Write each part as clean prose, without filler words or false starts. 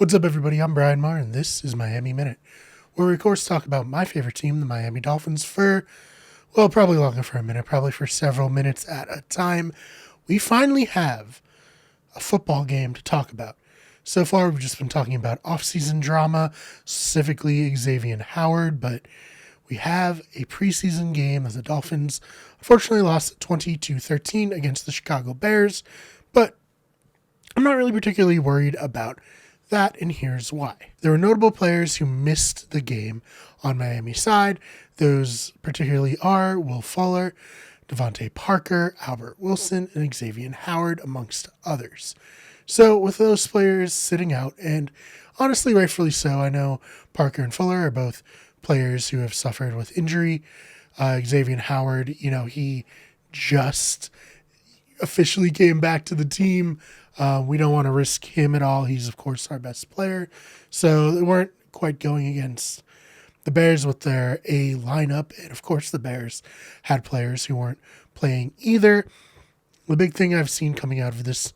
What's up, everybody? I'm Brian Marr, and this is Miami Minute, where we, of course, talk about my favorite team, the Miami Dolphins, for, well, probably longer for a minute, probably for several minutes at a time. We finally have a football game to talk about. So far, we've just been talking about offseason drama, specifically Xavier Howard, but we have a preseason game as the Dolphins unfortunately lost 20-13 against the Chicago Bears, but I'm not really particularly worried about that, and here's why. There were notable players who missed the game on Miami's side. Those particularly are Will Fuller, Devontae Parker, Albert Wilson, and Xavier Howard, amongst others. So with those players sitting out, and honestly, rightfully so, I know Parker and Fuller are both players who have suffered with injury. Xavier Howard, he just officially came back to the team. We don't want to risk him at all. He's, of course, our best player. So they weren't quite going against the Bears with their A lineup. And, of course, the Bears had players who weren't playing either. The big thing I've seen coming out of this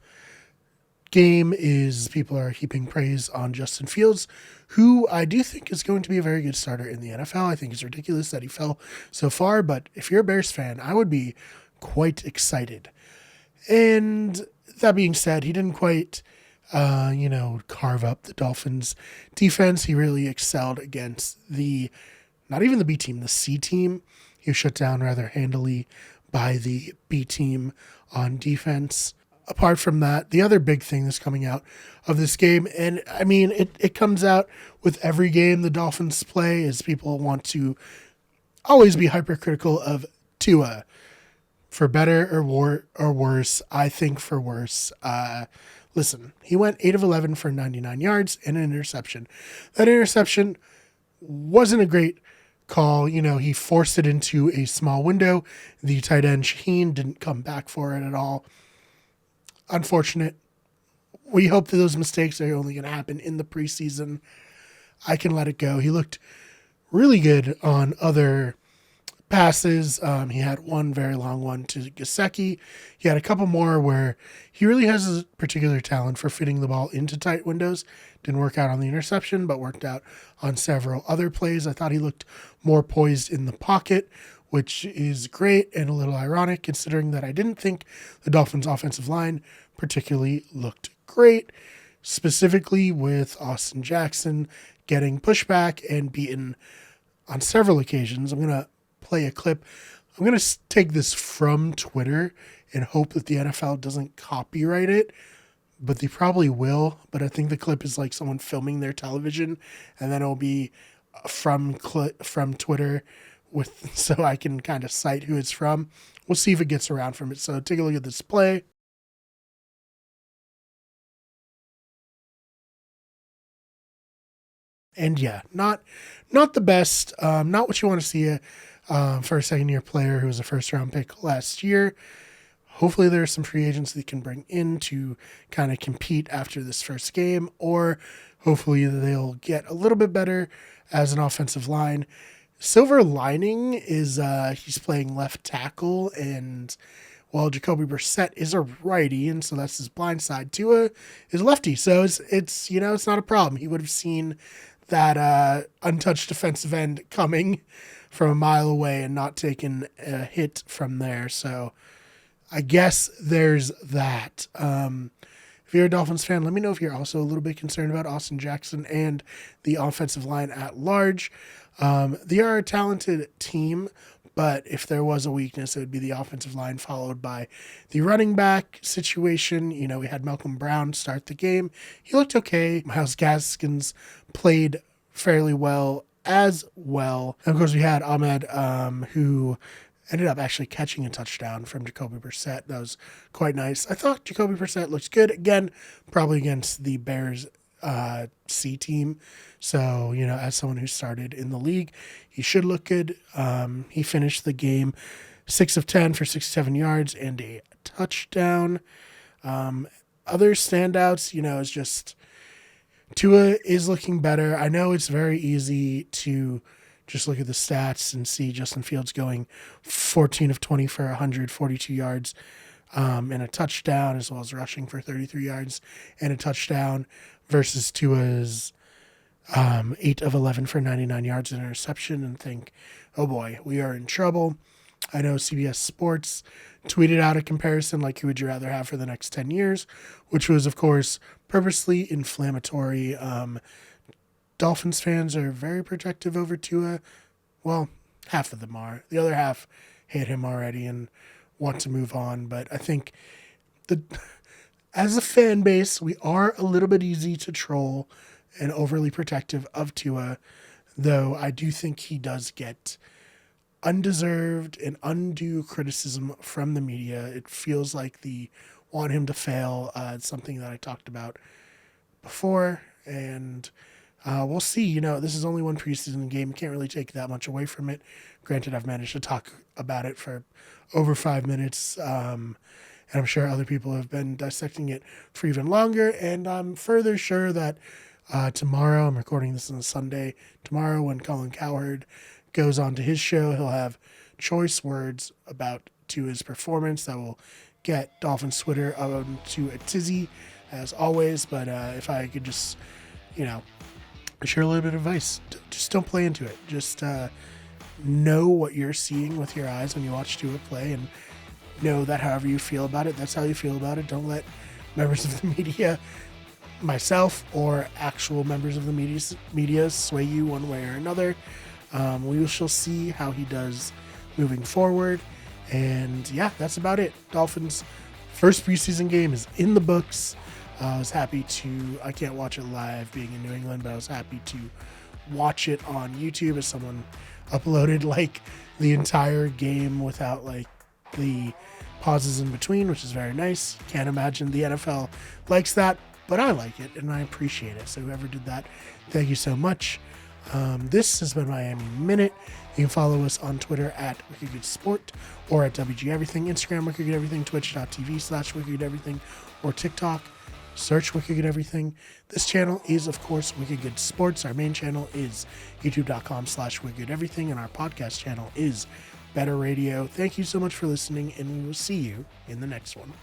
game is people are heaping praise on Justin Fields, who I do think is going to be a very good starter in the NFL. I think it's ridiculous that he fell so far, but if you're a Bears fan, I would be quite excited. And that being said, he didn't quite, carve up the Dolphins' defense. He really excelled against not even the B team, the C team. He was shut down rather handily by the B team on defense. Apart from that, the other big thing that's coming out of this game, and I mean, it comes out with every game the Dolphins play, is people want to always be hypercritical of Tua. For better or worse, I think for worse. Listen, he went 8 of 11 for 99 yards and an interception. That interception wasn't a great call. He forced it into a small window. The tight end, Shaheen, didn't come back for it at all. Unfortunate. We hope that those mistakes are only going to happen in the preseason. I can let it go. He looked really good on other passes. He had one very long one to Gesicki. He had a couple more where he really has a particular talent for fitting the ball into tight windows. Didn't work out on the interception, but worked out on several other plays. I thought he looked more poised in the pocket, which is great and a little ironic considering that I didn't think the Dolphins' offensive line particularly looked great, specifically with Austin Jackson getting pushback and beaten on several occasions. I'm going to play a clip. I'm going to take this from Twitter and hope that the NFL doesn't copyright it, but they probably will. But I think the clip is like someone filming their television, and then it'll be from Twitter so I can kind of cite who it's from. We'll see if it gets around from it. So take a look at this play. And yeah, not the best, not what you want to see for a second-year player who was a first-round pick last year. Hopefully there are some free agents that can bring in to kind of compete after this first game, or hopefully they'll get a little bit better as an offensive line. Silver lining is he's playing left tackle, and while Jacoby Brissett is a righty, and so that's his blind side, Tua is lefty, so it's not a problem. He would have seen that untouched defensive end coming from a mile away and not taken a hit from there. So I guess there's that. If you're a Dolphins fan, let me know if you're also a little bit concerned about Austin Jackson and the offensive line at large. They are a talented team, but if there was a weakness, it would be the offensive line followed by the running back situation. We had Malcolm Brown start the game. He looked okay. Myles Gaskins played fairly well as well. And of course, we had Ahmed, who ended up actually catching a touchdown from Jacoby Brissett. That was quite nice. I thought Jacoby Brissett looks good. Again, probably against the Bears C team. So, as someone who started in the league, he should look good. He finished the game 6 of 10 for 67 yards and a touchdown. Other standouts, is just Tua is looking better. I know it's very easy to just look at the stats and see Justin Fields going 14 of 20 for 142 yards and a touchdown, as well as rushing for 33 yards and a touchdown, versus Tua's 8 of 11 for 99 yards and interception, and think, oh boy, we are in trouble. I know CBS Sports tweeted out a comparison like, who would you rather have for the next 10 years, which was, of course, purposely inflammatory. Dolphins fans are very protective over Tua. Well, half of them are. The other half hate him already and want to move on. But I think as a fan base, we are a little bit easy to troll and overly protective of Tua, though I do think he does get undeserved and undue criticism from the media. It feels like the want him to fail. It's something that I talked about before, and we'll see. This is only one preseason game. Can't really take that much away from it. Granted, I've managed to talk about it for over 5 minutes, and I'm sure other people have been dissecting it for even longer, and I'm further sure that tomorrow, I'm recording this on a Sunday, tomorrow when Colin Cowherd goes on to his show, he'll have choice words about Tua's performance that will get Dolphins Twitter to a tizzy, as always. But if I could just, share a little bit of advice, just don't play into it. Just know what you're seeing with your eyes when you watch Tua play, and know that however you feel about it, that's how you feel about it. Don't let members of the media, myself, or actual members of the media sway you one way or another. We shall see how he does moving forward. And yeah, that's about it. Dolphins' first preseason game is in the books. I was happy I can't watch it live being in New England, but I was happy to watch it on YouTube as someone uploaded the entire game without the pauses in between, which is very nice. Can't imagine the NFL likes that, but I like it and I appreciate it. So whoever did that, thank you so much. This has been Miami Minute. You can follow us on Twitter at WickedGoodSport or at WG Everything, Instagram Wicked Good Everything, twitch.tv/Wicked Everything, or TikTok. Search Wicked Good Everything. This channel is, of course, Wicked Good Sports. Our main channel is youtube.com/Wicked Everything, and our podcast channel is Better Radio. Thank you so much for listening, and we will see you in the next one.